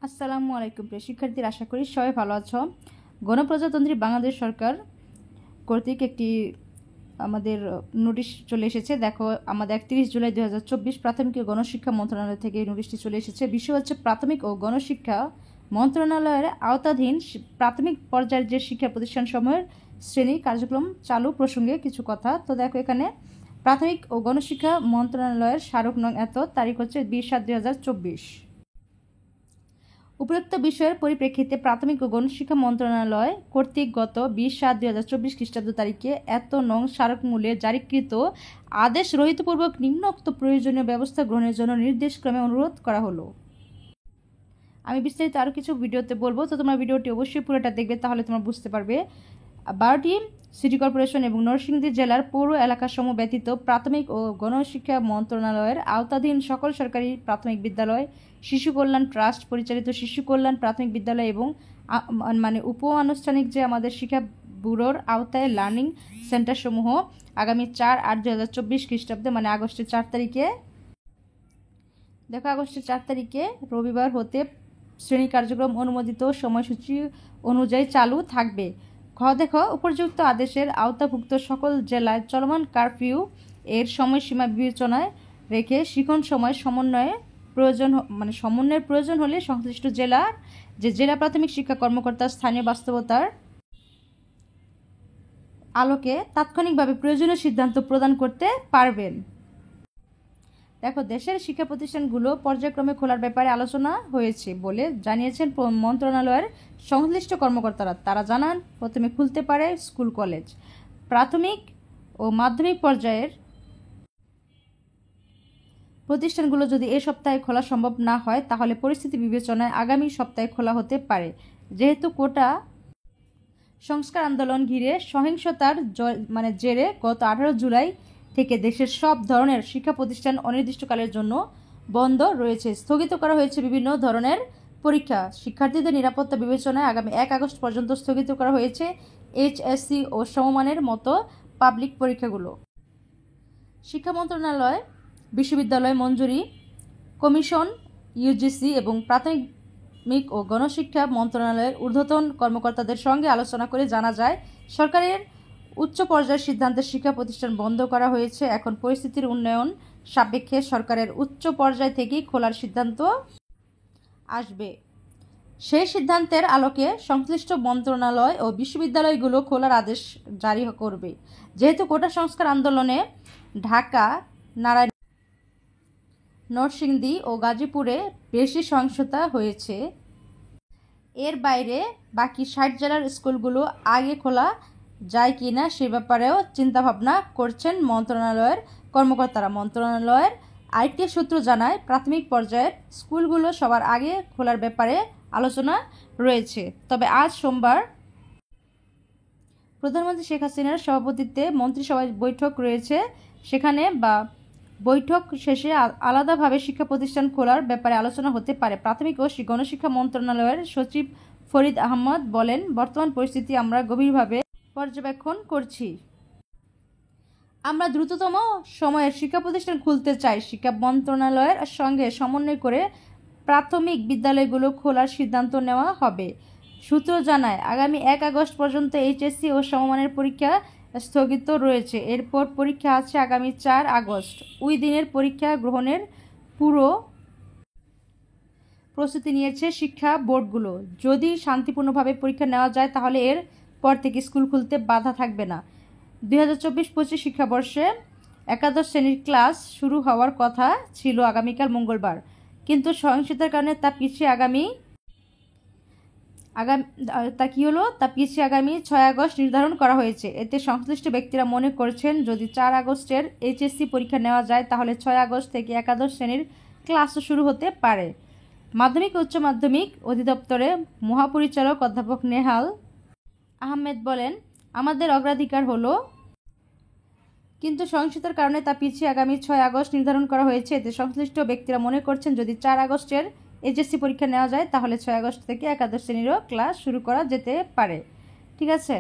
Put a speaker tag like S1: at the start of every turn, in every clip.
S1: আসসালামু আলাইকুম প্রিয় শিক্ষার্থীরা, আশা করি সবাই ভালো আছো। গণপ্রজাতন্ত্রী বাংলাদেশ সরকার কর্তৃক একটি আমাদের নোটিশ চলে এসেছে। দেখো, আমাদের 31 জুলাই 2024 প্রাথমিক ও গণশিক্ষা মন্ত্রণালয় থেকে এই নোটিশটি চলে এসেছে। বিষয় হচ্ছে প্রাথমিক ও গণশিক্ষা মন্ত্রণালয়ের আওতাধীন প্রাথমিক পর্যায়ের যে শিক্ষা প্রতিষ্ঠানসমূহের শ্রেণী কার্যক্রম চালু প্রসঙ্গে কিছু কথা। তো দেখো, এখানে প্রাথমিক ও গণশিক্ষা মন্ত্রণালয়ের স্মারক নং এত, তারিখ হচ্ছে 20/7/2024। উপরোক্ত বিষয়ের পরিপ্রেক্ষিতে প্রাথমিক ও গণশিক্ষা মন্ত্রণালয় কর্তৃক গত 20/7/2024 খ্রিস্টাব্দ তারিখে এত নং স্মারকমূলে জারিকৃত আদেশ রহিতপূর্বক নিম্নোক্ত প্রয়োজনীয় ব্যবস্থা গ্রহণের জন্য নির্দেশক্রমে অনুরোধ করা হলো। আমি বিস্তারিত আরও কিছু ভিডিওতে বলবো, তো তোমরা ভিডিওটি অবশ্যই পুরোটা দেখবে, তাহলে তোমরা বুঝতে পারবে। 12টি সিটি কর্পোরেশন এবং নরসিংদী জেলার পৌর এলাকাসমূহ ব্যতীত প্রাথমিক ও গণশিক্ষা মন্ত্রণালয়ের আওতাধীন সকল সরকারি প্রাথমিক বিদ্যালয়, শিশু কল্যাণ ট্রাস্ট পরিচালিত শিশু কল্যাণ প্রাথমিক বিদ্যালয় এবং উপ আনুষ্ঠানিক যে আমাদের শিক্ষা ব্যুরোর আওতায় লার্নিং সেন্টারসমূহ আগামী 4/8/2024 খ্রিস্টাব্দে আগস্টের 4 তারিখে, দেখো আগস্টের 4 তারিখে রবিবার হতে শ্রেণী কার্যক্রম অনুমোদিত সময়সূচি অনুযায়ী চালু থাকবে। দেখো, উপযুক্ত আদেশের আওতাভুক্ত সকল জেলায় চলমান কারফিউ এর সময়সীমা বিবেচনায় রেখে শিখন সময় সমন্বয়ের প্রয়োজন হলে সংশ্লিষ্ট জেলার জেলা প্রাথমিক শিক্ষা কর্মকর্তা স্থানীয় বাস্তবতার আলোকে তাৎক্ষণিকভাবে প্রয়োজনীয় সিদ্ধান্ত প্রদান করতে পারবেন। দেখো, দেশের শিক্ষা প্রতিষ্ঠানগুলো পর্যায়ক্রমে খোলার ব্যাপারে আলোচনা হয়েছে বলে জানিয়েছেন মন্ত্রণালয়ের সংশ্লিষ্ট কর্মকর্তারা। তারা জানান, প্রথমে খুলতে পারে স্কুল কলেজ। প্রাথমিক ও মাধ্যমিক পর্যায়ের প্রতিষ্ঠানগুলো যদি এ সপ্তাহে খোলা সম্ভব না হয়, তাহলে পরিস্থিতি বিবেচনায় আগামী সপ্তাহে খোলা হতে পারে। যেহেতু কোটা সংস্কার আন্দোলন ঘিরে সহিংসতার জেরে গত 18 জুলাই থেকে দেশের সব ধরনের শিক্ষা প্রতিষ্ঠান অনির্দিষ্টকালের জন্য বন্ধ রয়েছে। স্থগিত করা হয়েছে বিভিন্ন ধরনের পরীক্ষা। শিক্ষার্থীদের নিরাপত্তা বিবেচনায় আগামী 1 আগস্ট পর্যন্ত স্থগিত করা হয়েছে এইচএসসি ও সমমানের মতো পাবলিক পরীক্ষাগুলো। শিক্ষা মন্ত্রণালয়, বিশ্ববিদ্যালয় মঞ্জুরি কমিশন, ইউজিসি এবং প্রাথমিক ও গণশিক্ষা মন্ত্রণালয়ের ঊর্ধ্বতন কর্মকর্তাদের সঙ্গে আলোচনা করে জানা যায়, সরকারের উচ্চ পর্যায়ের সিদ্ধান্তে শিক্ষা প্রতিষ্ঠান বন্ধ করা হয়েছে। এখন পরিস্থিতির উন্নয়ন সাপেক্ষে সরকারের উচ্চ পর্যায় থেকেই খোলার সিদ্ধান্ত আসবে। সেই সিদ্ধান্তের আলোকে সংশ্লিষ্ট মন্ত্রণালয় ও বিশ্ববিদ্যালয়গুলো খোলার আদেশ জারি করবে। যেহেতু কোটা সংস্কার আন্দোলনে ঢাকা, নারায়ণ, নরসিংদী ও গাজীপুরে বেশি সহিংসতা হয়েছে, এর বাইরে বাকি 60 জেলার স্কুলগুলো আগে খোলা যায় কিনা সে ব্যাপারেও চিন্তাভাবনা করছেন মন্ত্রণালয়ের কর্মকর্তারা। মন্ত্রণালয়ের আরেকটি সূত্র জানায়, প্রাথমিক পর্যায়ের স্কুলগুলো সবার আগে খোলার ব্যাপারে আলোচনা রয়েছে। তবে আজ সোমবার প্রধানমন্ত্রী শেখ হাসিনার সভাপতিত্বে মন্ত্রিসভায় বৈঠক রয়েছে। সেখানে বৈঠক শেষে আলাদাভাবে শিক্ষা প্রতিষ্ঠান খোলার ব্যাপারে আলোচনা হতে পারে। প্রাথমিক ও গণশিক্ষা মন্ত্রণালয়ের সচিব ফরিদ আহমদ বলেন, বর্তমান পরিস্থিতি আমরা গভীরভাবে পর্যবেক্ষণ করছি। আমরা দ্রুততম সময়ে শিক্ষা প্রতিষ্ঠান খুলতে চাই। শিক্ষা মন্ত্রণালয়ের সঙ্গে সমন্বয় করে প্রাথমিক বিদ্যালয়গুলো খোলার সিদ্ধান্ত নেওয়া হবে। সূত্র জানায়, আগামী 1 আগস্ট পর্যন্ত এইচএসসি ও সমমানের পরীক্ষা স্থগিত রয়েছে। এরপর পরীক্ষা আছে আগামী 4 আগস্ট। ওই দিনের পরীক্ষা গ্রহণের পুরো প্রস্তুতি নিয়েছে শিক্ষা বোর্ডগুলো। যদি শান্তিপূর্ণভাবে পরীক্ষা নেওয়া যায়, তাহলে এর পর থেকে স্কুল খুলতে বাধা থাকবে না। 2024-25 শিক্ষাবর্ষে একাদশ শ্রেণীর ক্লাস শুরু হওয়ার কথা ছিল আগামীকাল মঙ্গলবার, কিন্তু সহিংসতার কারণে তা পিছিয়ে আগামী 6 আগস্ট নির্ধারণ করা হয়েছে। এতে সংশ্লিষ্ট ব্যক্তিরা মনে করছেন, যদি 4 আগস্টের এইচএসসি পরীক্ষা নেওয়া যায়, তাহলে 6 আগস্ট থেকে একাদশ শ্রেণীর ক্লাসও শুরু হতে পারে। মাধ্যমিক ও উচ্চ মাধ্যমিক অধিদপ্তরের মহাপরিচালক অধ্যাপক নেহাল আহমেদ বলেন, আমাদের অগ্রাধিকার হলো, কিন্তু সহিংসতার কারণে তা পিছিয়ে আগামী 6 আগস্ট নির্ধারণ করা হয়েছে। এতে সংশ্লিষ্ট ব্যক্তিরা মনে করছেন, যদি 4 আগস্টের এইচএসসি পরীক্ষা নেওয়া যায়, তাহলে 6 আগস্ট থেকে একাদশ শ্রেণীরও ক্লাস শুরু করা যেতে পারে। ঠিক আছে।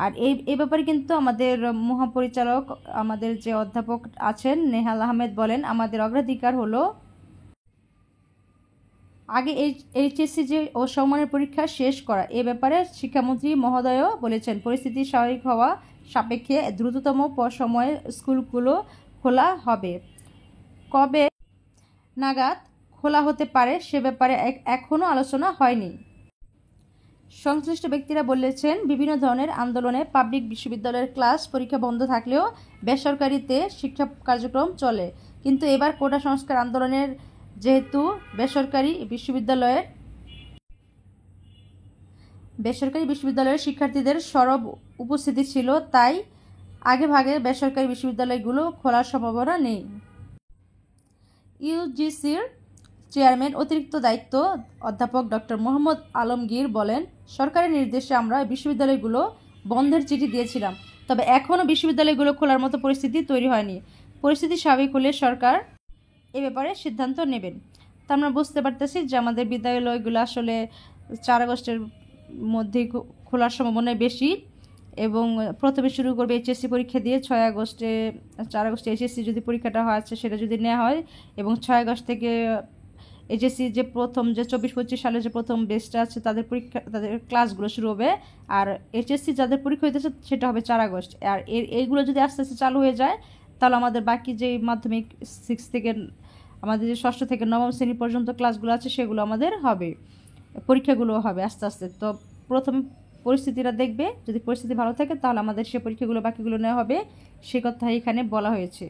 S1: আর এই ব্যাপারে কিন্তু আমাদের মহাপরিচালক, আমাদের যে অধ্যাপক আছেন নেহাল আহমেদ বলেন, আমাদের অগ্রাধিকার হলো আগে এইচএসসি যে ও সমমানের পরীক্ষা শেষ করা এ ব্যাপারে শিক্ষামন্ত্রী মহোদয়ও বলেছেন পরিস্থিতি স্বাভাবিক হওয়া সাপেক্ষে দ্রুততম সময়ে স্কুলগুলো খোলা হবে। কবে নাগাদ খোলা হতে পারে সে ব্যাপারে এখনও আলোচনা হয়নি। সংশ্লিষ্ট ব্যক্তিরা বলেছেন বিভিন্ন ধরনের আন্দোলনে পাবলিক বিশ্ববিদ্যালয়ের ক্লাস পরীক্ষা বন্ধ থাকলেও বেসরকারিতে শিক্ষা কার্যক্রম চলে, কিন্তু এবার কোটা সংস্কার আন্দোলনের যেহেতু বেসরকারি বিশ্ববিদ্যালয়ের শিক্ষার্থীদের সরব উপস্থিতি ছিল, তাই আগেভাগে বেসরকারি বিশ্ববিদ্যালয়গুলো খোলার সম্ভাবনা নেই। ইউজিসির চেয়ারম্যান অতিরিক্ত দায়িত্ব অধ্যাপক ডক্টর মোহাম্মদ আলমগীর বলেন, সরকারের নির্দেশে আমরা বিশ্ববিদ্যালয়গুলো বন্ধের চিঠি দিয়েছিলাম, তবে এখনও বিশ্ববিদ্যালয়গুলো খোলার মতো পরিস্থিতি তৈরি হয়নি। পরিস্থিতি স্বাভাবিক হলে সরকার এ ব্যাপারে সিদ্ধান্ত নেবেন। তা আমরা বুঝতে পারতেছি যে আমাদের বিদ্যালয়গুলো আসলে 4 আগস্টের মধ্যেই খোলার সম্ভাবনা বেশি, এবং প্রথমে শুরু করবে এইচএসসি পরীক্ষা দিয়ে 4 আগস্টে এইচএসসি যদি পরীক্ষাটা হয় সেটা যদি নেওয়া হয়, এবং 6 আগস্ট থেকে এইচএসসি যে প্রথম যে 24-25 সালে যে প্রথম বেচটা আছে তাদের ক্লাসগুলো শুরু হবে, আর এইচএসসি যাদের পরীক্ষা হইতেছে সেটা হবে 4 আগস্ট। আর এইগুলো যদি আস্তে আস্তে চালু হয়ে যায় তাহলে আমাদের বাকি যে মাধ্যমিক 6 থেকে আমাদের যে 6ষ্ঠ থেকে 9ম শ্রেণী পর্যন্ত ক্লাসগুলো আছে সেগুলো আমাদের হবে, পরীক্ষাগুলো হবে আস্তে আস্তে। তো প্রথম পরিস্থিতিটা দেখবে, যদি পরিস্থিতি ভালো থাকে তাহলে আমাদের সে পরীক্ষাগুলো বাকিগুলো নেওয়া হবে, সে কথা এখানে বলা হয়েছে।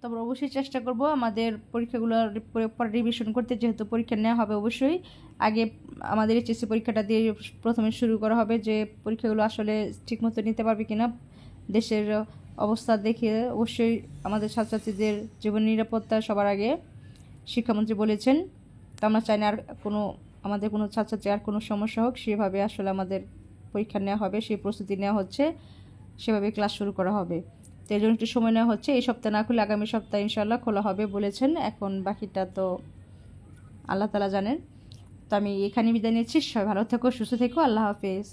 S1: তবে অবশ্যই চেষ্টা করব আমাদের পরীক্ষাগুলো রিভিশন করতে, যেহেতু পরীক্ষা নেওয়া হবে অবশ্যই আগে আমাদের এইচএসসি পরীক্ষাটা দিয়ে প্রথমে শুরু করা হবে, যে পরীক্ষাগুলো আসলে ঠিকমতো নিতে পারবে কিনা দেশের অবস্থা দেখে। অবশ্যই আমাদের ছাত্রছাত্রীদের জীবন নিরাপত্তা সবার আগে শিক্ষামন্ত্রী বলেছেন, তো আমরা চাই না আর আমাদের কোনো ছাত্রছাত্রী আর কোনো সমস্যা হোক, সেভাবে আসলে আমাদের পরীক্ষা নেওয়া হবে, সেই প্রস্তুতি নেওয়া হচ্ছে, সেভাবে ক্লাস শুরু করা হবে। তো এই জন্য একটু সময় নেওয়া হচ্ছে, এই সপ্তাহে না খুলে আগামী সপ্তাহে ইনশাআল্লাহ খোলা হবে বলেছেন। এখন বাকিটা তো আল্লাহ তাআলা জানেন। তো আমি এখানে বিদায় নিচ্ছি, সবাই ভালো থেকো, সুস্থ থেকো, আল্লাহ হাফেজ।